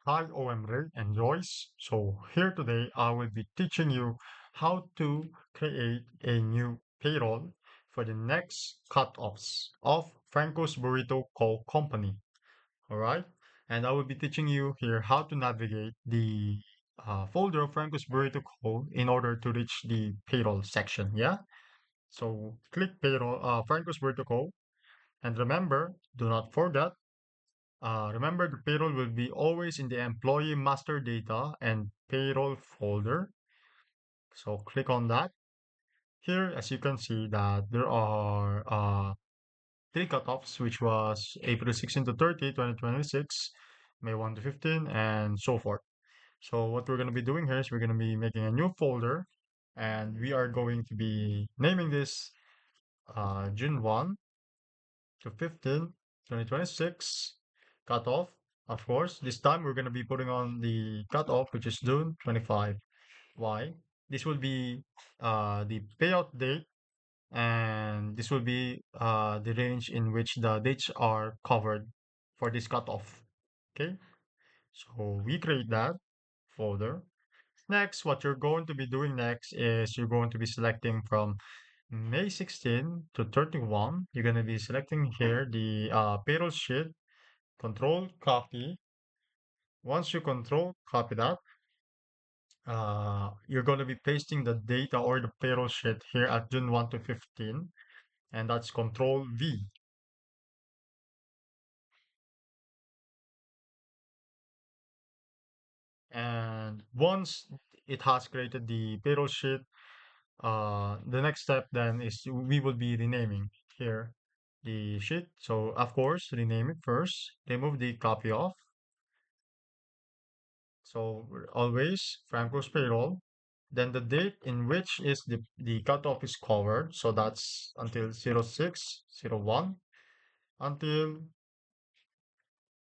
Hi, Ray and Joyce. So here today I will be teaching you how to create a new payroll for the next cut-offs of Franco's Burrito Co. Company. All right, and I will be teaching you here how to navigate the folder of Franco's Burrito Co. in order to reach the payroll section. Yeah. So click payroll, Franco's Burrito Co. And remember, do not forget. Remember, the payroll will be always in the employee master data and payroll folder. So click on that. Here, as you can see that there are three cutoffs, which was April 16 to 30, 2026, May 1 to 15, and so forth. So what we're going to be doing here is we're going to be making a new folder, and we are going to be naming this June 1 to 15, 2026 cutoff. Of course, this time we're going to be putting on the cutoff, which is June 25. Why? This will be the payout date, and this will be the range in which the dates are covered for this cutoff. Okay, so we create that folder. Next, what you're going to be doing next is you're going to be selecting from May 16 to 31. You're going to be selecting here the payroll sheet, control copy. Once you control copy that, you're going to be pasting the data or the payroll sheet here at June 1 to 15, and that's control V. And once it has created the payroll sheet, the next step then is we will be renaming here the sheet. So of course, rename it first, remove the copy off. So always Franco's payroll. Then the date in which is the cutoff is covered. So that's until 06/01 until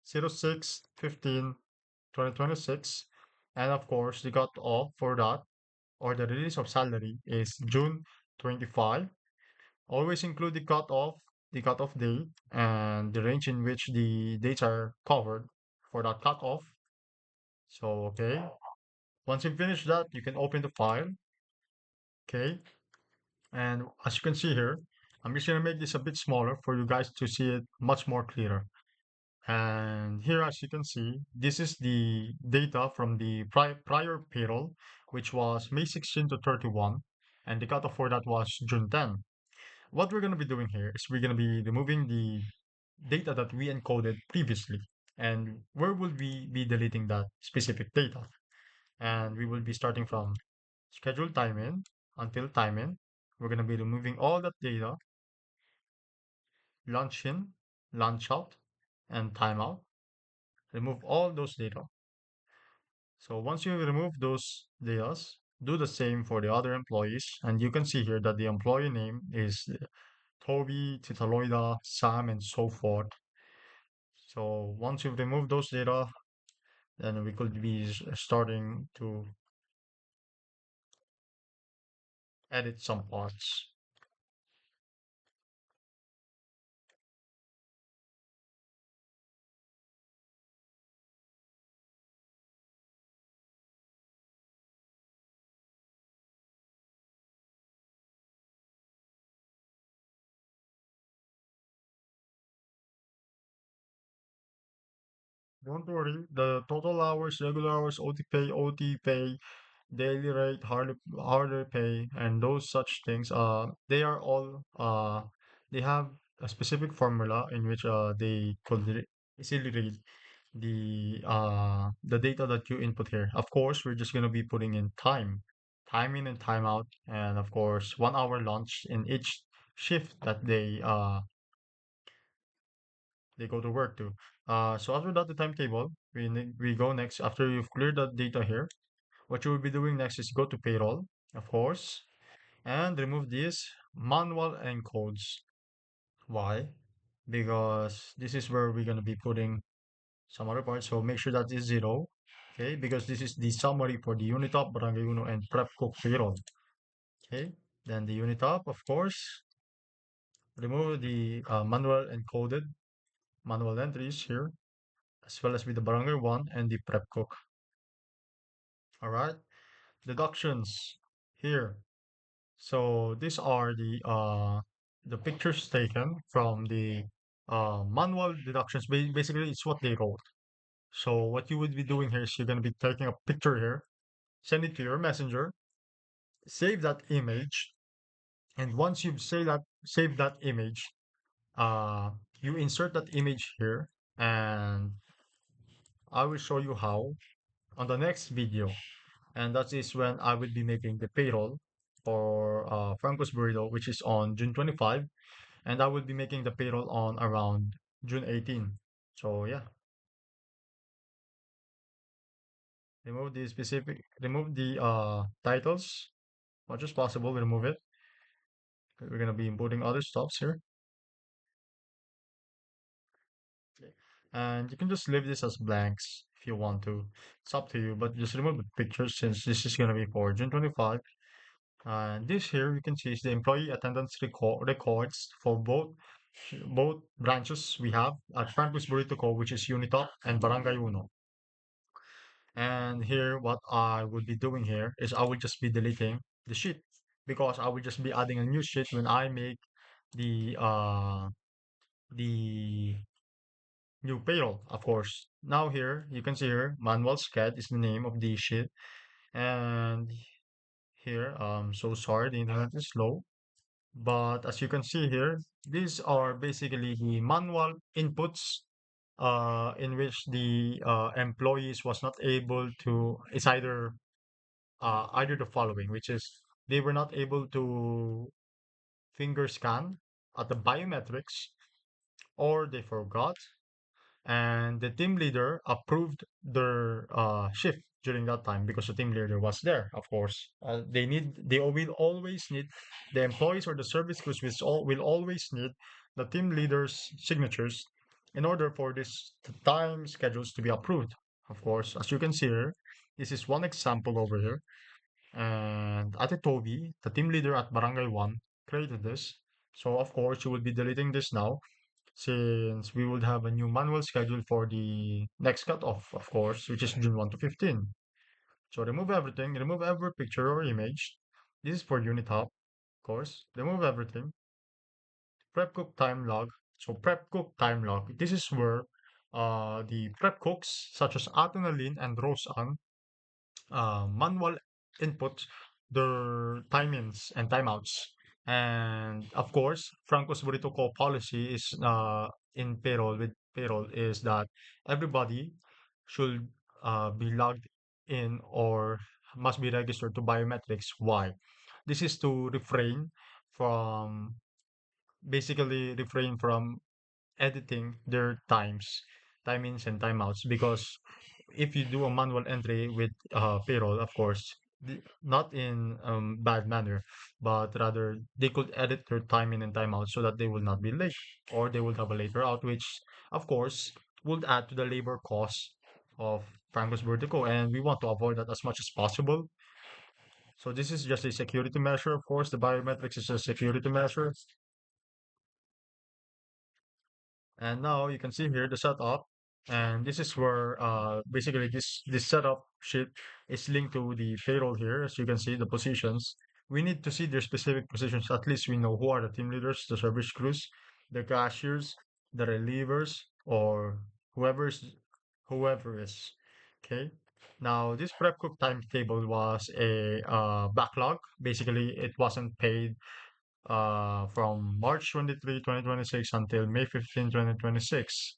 06/15/2026. And of course, the cutoff for that or the release of salary is June 25. Always include the cutoff date, and the range in which the dates are covered for that cutoff. So, okay. Once you finish that, you can open the file. Okay. And as you can see here, I'm just going to make this a bit smaller for you guys to see it much more clearer. And here, as you can see, this is the data from the prior payroll, which was May 16 to 31, and the cutoff for that was June 10. What we're going to be doing here is we're going to be removing the data that we encoded previously. And where will we be deleting that specific data? And we will be starting from schedule time in until time in. We're going to be removing all that data, lunch in, lunch out, and timeout. Remove all those data. So once you remove those data, do the same for the other employees. And you can see here that the employee name is Toby, Titaloida, Sam, and so forth. So once you've removed those data, then we could be starting to edit some parts. Don't worry, the total hours, regular hours, OT pay, daily rate, harder pay, and those such things, they are all they have a specific formula in which they could easily read the data that you input here. Of course, we're just gonna be putting in time in and time out, and of course 1 hour lunch in each shift that they go to work to. So after that, the timetable, we go next. After you've cleared the data here, what you will be doing next is go to payroll, of course, and remove these manual encodes. Why? Because this is where we're gonna be putting some other parts. So make sure that is zero. Okay, because this is the summary for the unit up, barangay uno, and prep cook payroll. Okay, then the unit up, of course, remove the manual encoded manual entries here. as well as with the barangay one and the prep cook. All right, deductions here. So these are the pictures taken from the manual deductions. Basically, it's what they wrote. So what you would be doing here is you're going to be taking a picture here, send it to your messenger, save that image, and once you've saved that image, uh, you insert that image here, and I will show you how on the next video. And that is when I will be making the payroll for Franco's Burrito, which is on June 25, and I will be making the payroll on around June 18. So yeah, remove the titles, much as possible, remove it. We're gonna be importing other stuffs here. Okay. And you can just leave this as blanks if you want to. It's up to you, but just remove the pictures since this is gonna be for June 25. And this here you can see is the employee attendance records for both branches we have at Franco's Burrito Co, which is Unitop and Barangay Uno. And here what I would be doing here is I will just be deleting the sheet because I will just be adding a new sheet when I make the new payroll, of course. Now here you can see here manual sched is the name of the sheet, and here so sorry the internet is slow. But as you can see here, these are basically the manual inputs in which the employees was not able to. It's either the following, which is they were not able to finger scan at the biometrics, or they forgot, and the team leader approved their shift during that time because the team leader was there. Of course, they will always need the employees or the service crews will always need the team leader's signatures in order for this time schedules to be approved. Of course, as you can see here, this is one example over here, and Ate Toby, the team leader at Barangay 1, created this. So of course you will be deleting this now since we would have a new manual schedule for the next cutoff, of course, which is June 1 to 15. So remove everything, remove every picture or image. This is for unit hub, of course. Remove everything. Prep cook time log. So prep cook time log. This is where the prep cooks such as Atenalin and Roseanne manual input, their timings and timeouts. And of course, Franco's Burrito Co policy is in payroll is that everybody should be logged in or must be registered to biometrics. Why? This is to from refrain from editing their timings and timeouts, because if you do a manual entry with payroll, of course, not in bad manner, but rather they could edit their time in and time out so that they will not be late or they will have a later out, which of course would add to the labor cost of Franco's Vertigo, and we want to avoid that as much as possible. So this is just a security measure, of course. The biometrics is a security measure. And now you can see here the setup, and this is where basically this setup sheet is linked to the payroll here. As you can see, the positions. We need to see their specific positions. At least we know who are the team leaders, the service crews, the cashiers, the relievers, or whoever is whoever is. Okay. Now this prep cook timetable was a backlog. Basically, it wasn't paid from March 23, 2026 until May 15, 2026.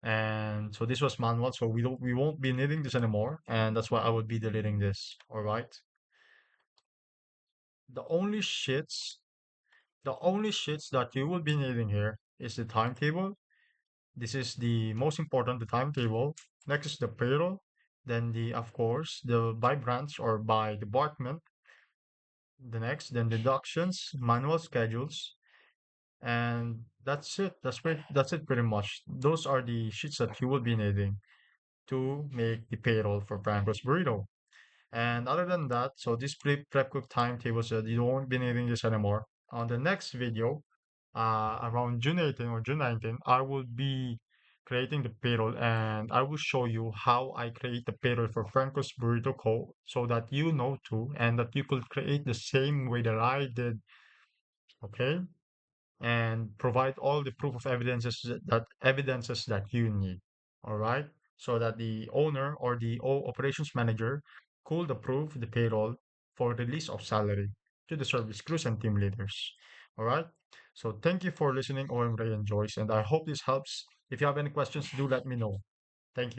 And so this was manual, so we won't be needing this anymore, and that's why I would be deleting this. All right. The only sheets, the only sheets that you will be needing here is the timetable. This is the most important, the timetable. Next is the payroll. Then of course, the by branch or by department. The next, then deductions, manual schedules, and that's it. That's it pretty much. Those are the sheets that you will be needing to make the payroll for Franco's Burrito. And other than that, so this prep cook timetable said you won't be needing this anymore. On the next video, around June 18 or June 19, I will be creating the payroll, and I will show you how I create the payroll for Franco's Burrito Co. so that you know too, and that you could create the same way that I did, okay? And provide all the proof of evidences that you need. All right. So that the owner or the operations manager could approve the payroll for release of salary to the service crews and team leaders. All right. So thank you for listening, OM Ray and Joyce, and I hope this helps. If you have any questions, do let me know. Thank you.